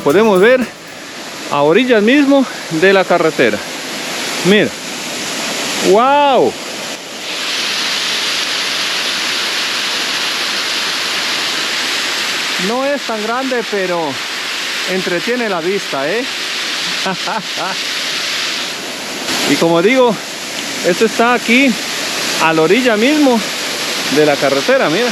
podemos ver, a orillas mismo de la carretera. Mira, wow. No es tan grande, pero entretiene la vista, ¿eh? Y como digo, esto está aquí a la orilla mismo de la carretera, mira.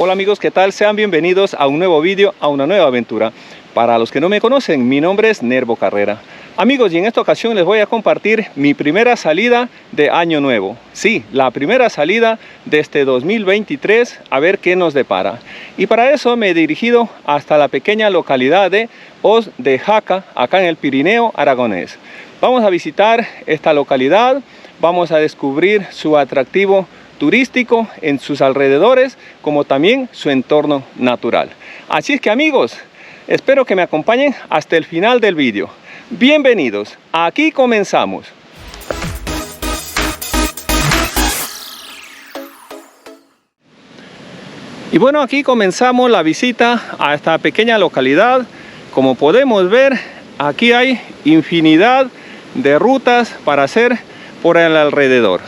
Hola amigos, ¿qué tal? Sean bienvenidos a un nuevo vídeo, a una nueva aventura. Para los que no me conocen, mi nombre es Nervo Carrera. Amigos, y en esta ocasión les voy a compartir mi primera salida de año nuevo. Sí, la primera salida de este 2023, a ver qué nos depara. Y para eso me he dirigido hasta la pequeña localidad de Os de Jaca, acá en el Pirineo aragonés. Vamos a visitar esta localidad, vamos a descubrir su atractivo turístico en sus alrededores, como también su entorno natural. Así es que amigos, espero que me acompañen hasta el final del vídeo. Bienvenidos, aquí comenzamos. Y bueno, aquí comenzamos la visita a esta pequeña localidad. Como podemos ver, aquí hay infinidad de rutas para hacer por el alrededor.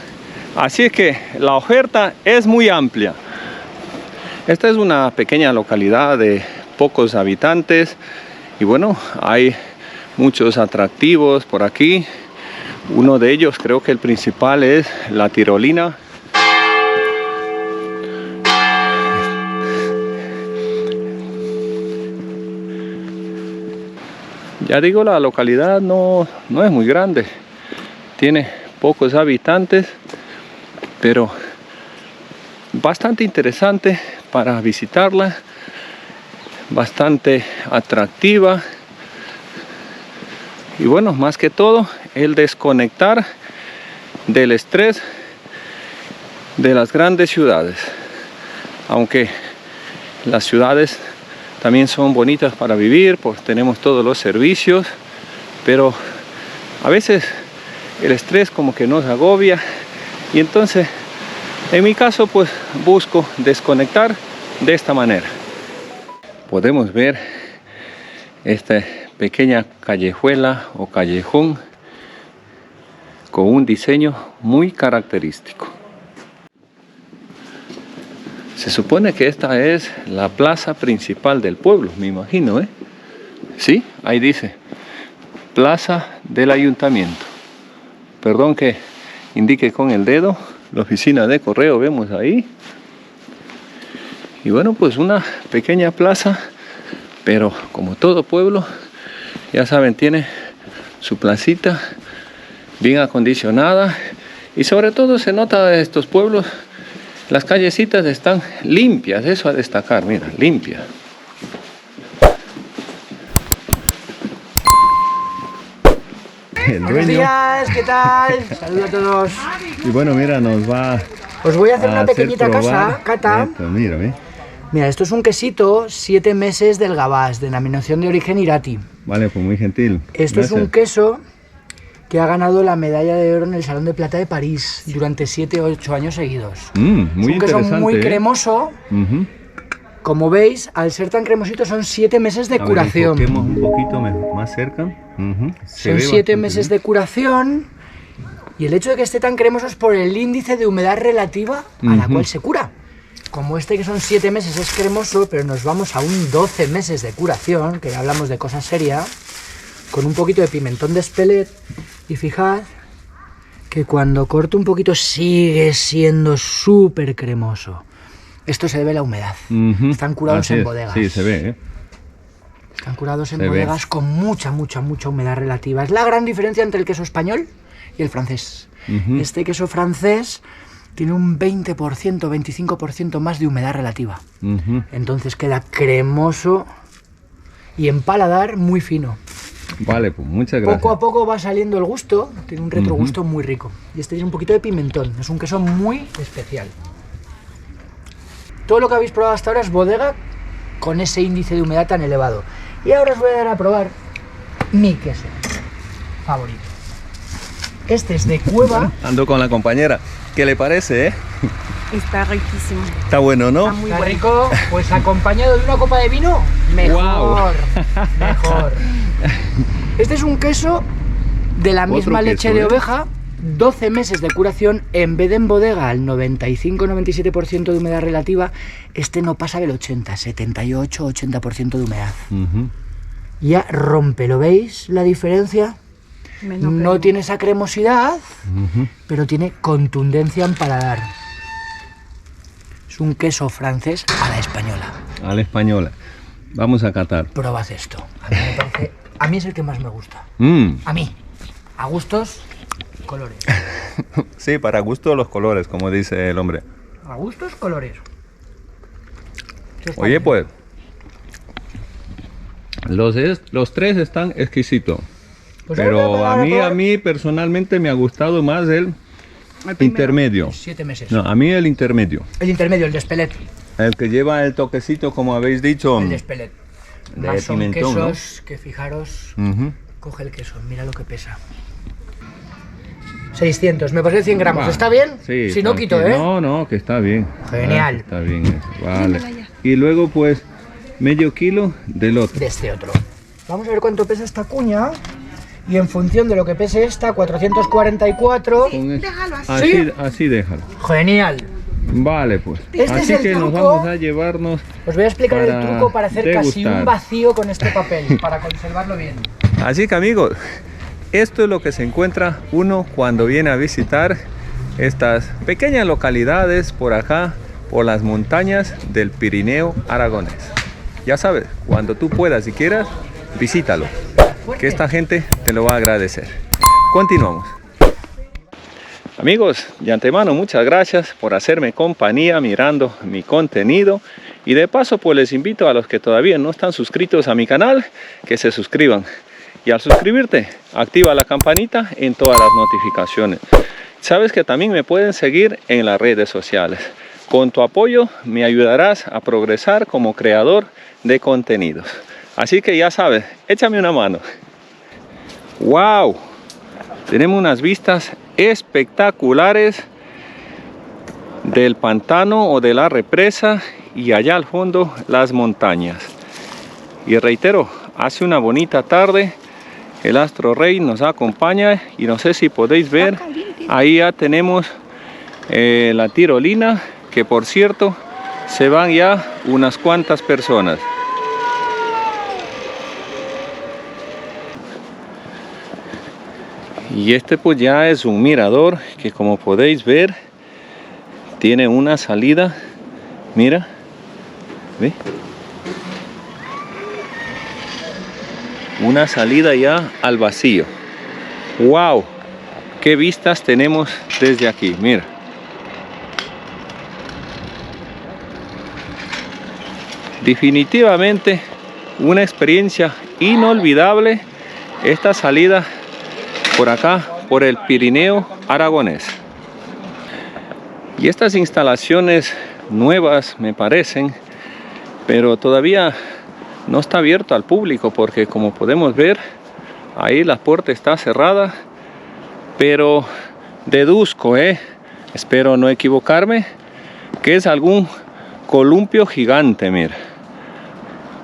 Así es que la oferta es muy amplia. Esta es una pequeña localidad de pocos habitantes y bueno, hay muchos atractivos por aquí. Uno de ellos, creo que el principal, es la tirolina. Ya digo, la localidad no es muy grande, tiene pocos habitantes, pero bastante interesante para visitarla, bastante atractiva. Y bueno, más que todo, el desconectar del estrés de las grandes ciudades. Aunque las ciudades también son bonitas para vivir, pues tenemos todos los servicios, pero a veces el estrés como que nos agobia. Y entonces, en mi caso, pues busco desconectar de esta manera. Podemos ver esta pequeña callejuela o callejón con un diseño muy característico. Se supone que esta es la plaza principal del pueblo, me imagino, ¿eh? Sí, ahí dice, Plaza del Ayuntamiento. Perdón que indique con el dedo, la oficina de correo vemos ahí. Y bueno, pues una pequeña plaza, pero como todo pueblo, ya saben, tiene su placita bien acondicionada. Y sobre todo se nota de estos pueblos, las callecitas están limpias, eso a destacar, mira, limpias. Buenos días, ¿qué tal? Saludos a todos. Y bueno, mira, nos va. Os voy a hacer una pequeñita cata. Esto, mírame. Mira, esto es un quesito 7 meses del Gavás, denominación de origen Irati. Vale, pues muy gentil. Esto Gracias. Es un queso que ha ganado la medalla de oro en el Salón de Plata de París durante 7 o 8 años seguidos. Muy es un queso muy cremoso. Como veis, al ser tan cremosito, son 7 meses de curación. Enfoquemos un poquito más cerca. Son 7 meses de curación. Y el hecho de que esté tan cremoso es por el índice de humedad relativa a la cual se cura. Como este, que son 7 meses, es cremoso, pero nos vamos a un 12 meses de curación, que ya hablamos de cosa seria, con un poquito de pimentón de Espelет. Y fijad que cuando corto un poquito sigue siendo súper cremoso. Esto se debe a la humedad. Están curados en bodegas. Sí, se ve, ¿eh? Están curados en bodegas con mucha humedad relativa. Es la gran diferencia entre el queso español y el francés. Este queso francés tiene un 20%, 25% más de humedad relativa. Entonces queda cremoso y en paladar muy fino. Vale, pues muchas gracias. Poco a poco va saliendo el gusto, tiene un retrogusto muy rico. Y este tiene un poquito de pimentón, es un queso muy especial. Todo lo que habéis probado hasta ahora es bodega con ese índice de humedad tan elevado. Y ahora os voy a dar a probar mi queso favorito. Este es de Cueva. Ando con la compañera. ¿Qué le parece, Está riquísimo. Está bueno, ¿no? Está muy Está bueno. rico, pues acompañado de una copa de vino, mejor. Guau. Mejor. Este es un queso de la misma Otro leche queso, de ¿eh? oveja, 12 meses de curación, en vez de en bodega al 95-97% de humedad relativa, este no pasa del 80, 78-80% de humedad. Ujú. Ya rompe, ¿lo veis la diferencia? Menos No crema. tiene esa cremosidad, Ujú. pero tiene contundencia en paladar. Es un queso francés a la española. A la española. Vamos a catar. Probad esto. A mí me parece... A mí es el que más me gusta. Mm. A mí. A gustos, colores. Sí, para gusto los colores, como dice el hombre. A gustos, colores. Oye, pues, los tres están exquisitos. Pues ahora voy Pero a probar a mí personalmente me ha gustado más el El primero. intermedio. 7 meses. No, a mí el intermedio. El intermedio, el de Espelet. El que lleva el toquecito, como habéis dicho. El de Espelet. De Más son pimentón, ¿no? quesos que, fijaros, Ujú. coge el queso, mira lo que pesa. 600, me parece 100 gramos. Va. ¿Está bien? Sí, Si no quito, tranquilo. ¿eh? No, no, que está bien. Genial. Está bien eso. Vale. Dímela ya. Y luego, pues, medio kilo del otro. De este otro. Vamos a ver cuánto pesa esta cuña. Y en función de lo que pese esta, 444. Con eso. Déjalo así. Así, ¿Sí? así déjalo. Genial. Vale, pues. Este así es el que nos truco. vamos a llevarnos. Os voy a explicar el Para truco para hacer casi degustar. un vacío con este papel, para conservarlo bien. Así que, amigos, esto es lo que se encuentra uno cuando viene a visitar estas pequeñas localidades por acá, por las montañas del Pirineo aragonés. Ya sabes, cuando tú puedas y quieras, visítalo, que esta gente te lo va a agradecer. Continuamos. Amigos, de antemano muchas gracias por hacerme compañía mirando mi contenido, y de paso pues les invito a los que todavía no están suscritos a mi canal que se suscriban, y al suscribirte activa la campanita en todas las notificaciones. Sabes que también me pueden seguir en las redes sociales. Con tu apoyo me ayudarás a progresar como creador de contenidos. Así que ya sabes, échame una mano. ¡Wow! Tenemos unas vistas espectaculares del pantano o de la represa, y allá al fondo las montañas. Y reitero, hace una bonita tarde, el astro rey nos acompaña, y no sé si podéis ver, ahí ya tenemos la tirolina, que por cierto se van ya unas cuantas personas. Y este pues ya es un mirador que, como podéis ver, tiene una salida, mira, ¿ve? Una salida ya al vacío. ¡Wow! ¡Qué vistas tenemos desde aquí! Mira. Definitivamente una experiencia inolvidable esta salida por acá, por el Pirineo aragonés. Y estas instalaciones nuevas me parecen, pero todavía no está abierto al público, porque como podemos ver, ahí la puerta está cerrada, pero deduzco, espero no equivocarme, que es algún columpio gigante, mira.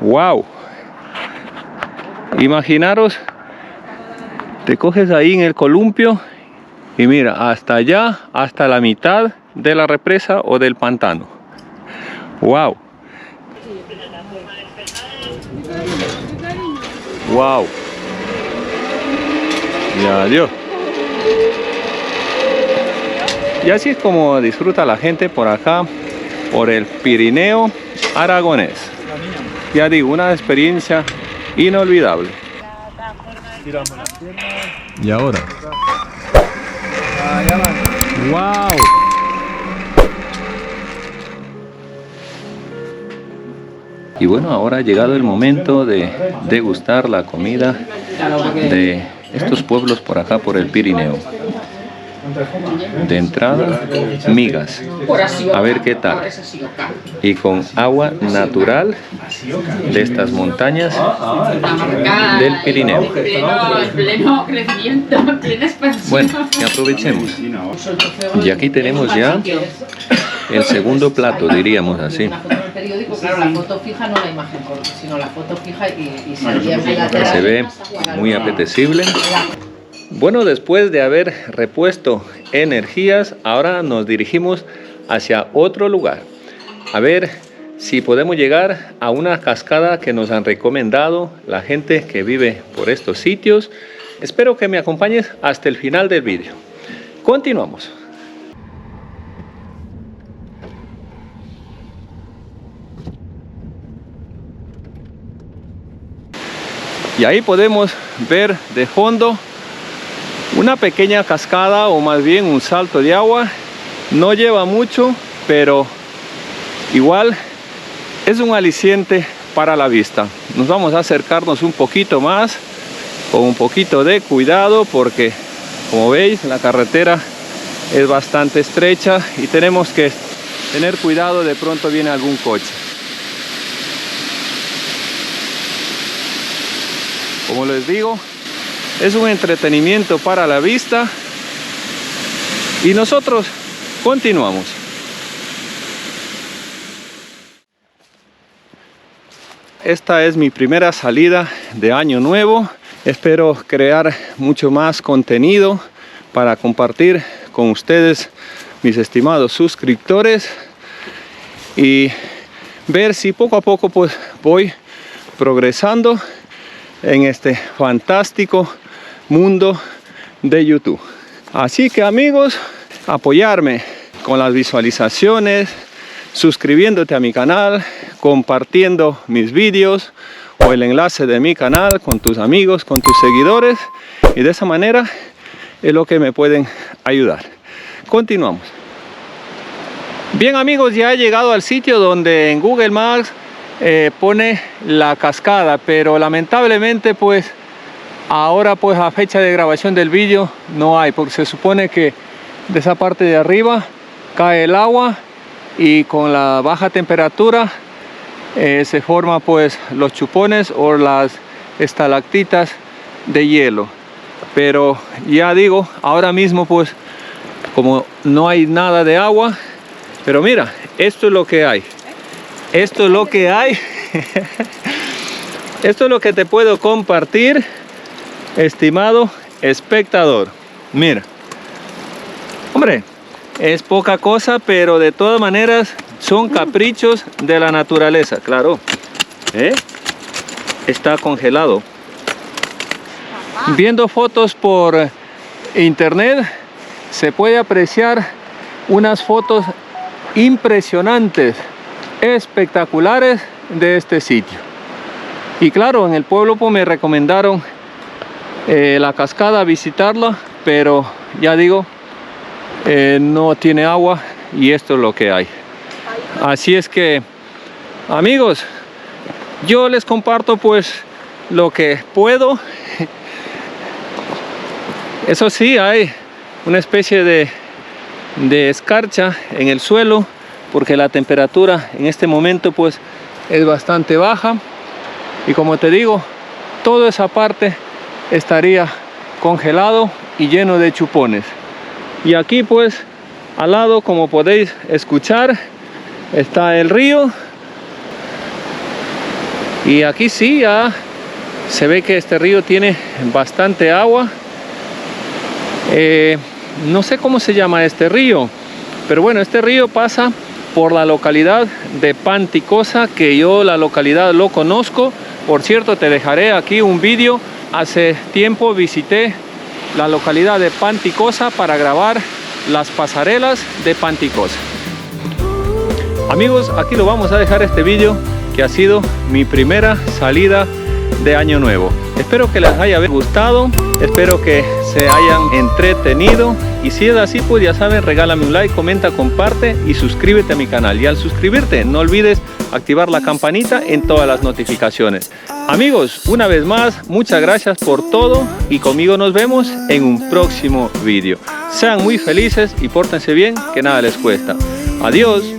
¡Wow! Imaginaros, te coges ahí en el columpio y mira, hasta allá, hasta la mitad de la represa o del pantano. ¡Wow! ¡Wow! Y adiós. Y así es como disfruta la gente por acá, por el Pirineo aragonés. Ya digo, una experiencia inolvidable. Y ahora. ¡Wow! Y bueno, ahora ha llegado el momento de degustar la comida de estos pueblos por acá, por el Pirineo. De entrada, migas. A ver qué tal. Y con agua natural de estas montañas del Pirineo. Pleno crecimiento, plena expansión. Bueno, que aprovechemos. Y aquí tenemos ya el segundo plato, diríamos así. Una foto en el periódico, claro, la foto fija, no la imagen corta, sino la foto fija y Se ve muy apetecible. Bueno, después de haber repuesto energías, ahora nos dirigimos hacia otro lugar. A ver si podemos llegar a una cascada que nos han recomendado la gente que vive por estos sitios. Espero que me acompañes hasta el final del vídeo. Continuamos. Y ahí podemos ver de fondo una pequeña cascada, o más bien un salto de agua. No lleva mucho, pero igual es un aliciente para la vista. Nos vamos a acercarnos un poquito más, con un poquito de cuidado, porque como veis la carretera es bastante estrecha y tenemos que tener cuidado, de pronto viene algún coche. Como les digo, es un entretenimiento para la vista y nosotros continuamos. Esta es mi primera salida de año nuevo. Espero crear mucho más contenido para compartir con ustedes, mis estimados suscriptores, y ver si poco a poco pues voy progresando en este fantástico mundo de YouTube. Así que amigos, apoyarme con las visualizaciones, suscribiéndote a mi canal, compartiendo mis vídeos o el enlace de mi canal con tus amigos, con tus seguidores, y de esa manera es lo que me pueden ayudar. Continuamos. Bien amigos, ya he llegado al sitio donde en Google Maps pone la cascada, pero lamentablemente pues ahora pues a fecha de grabación del vídeo no hay, porque se supone que de esa parte de arriba cae el agua y con la baja temperatura se forman pues los chupones o las estalactitas de hielo. Pero ya digo, ahora mismo pues como no hay nada de agua, pero mira, esto es lo que hay. Esto es lo que hay. Esto es lo que te puedo compartir, estimado espectador. Mira, hombre, es poca cosa, pero de todas maneras son caprichos de la naturaleza. Claro, está congelado. Viendo fotos por internet se puede apreciar unas fotos impresionantes, espectaculares de este sitio. Y claro, en el pueblo pues me recomendaron la cascada, visitarla, pero ya digo, no tiene agua y esto es lo que hay. Así es que amigos, yo les comparto pues lo que puedo. Eso sí, hay una especie de escarcha en el suelo, porque la temperatura en este momento pues es bastante baja, y como te digo, toda esa parte estaría congelado y lleno de chupones. Y aquí pues al lado, como podéis escuchar, está el río, y aquí sí ya se ve que este río tiene bastante agua. No sé cómo se llama este río, pero bueno, este río pasa por la localidad de Panticosa, que yo la localidad lo conozco. Por cierto, te dejaré aquí un vídeo. Hace tiempo visité la localidad de Panticosa para grabar las pasarelas de Panticosa. Amigos, aquí lo vamos a dejar este vídeo, que ha sido mi primera salida de año nuevo. Espero que les haya gustado, espero que se hayan entretenido, y si es así pues ya saben, regálame un like, comenta, comparte y suscríbete a mi canal. Y al suscribirte no olvides activar la campanita en todas las notificaciones. Amigos, una vez más, muchas gracias por todo, y conmigo nos vemos en un próximo vídeo. Sean muy felices y pórtense bien, que nada les cuesta. Adiós.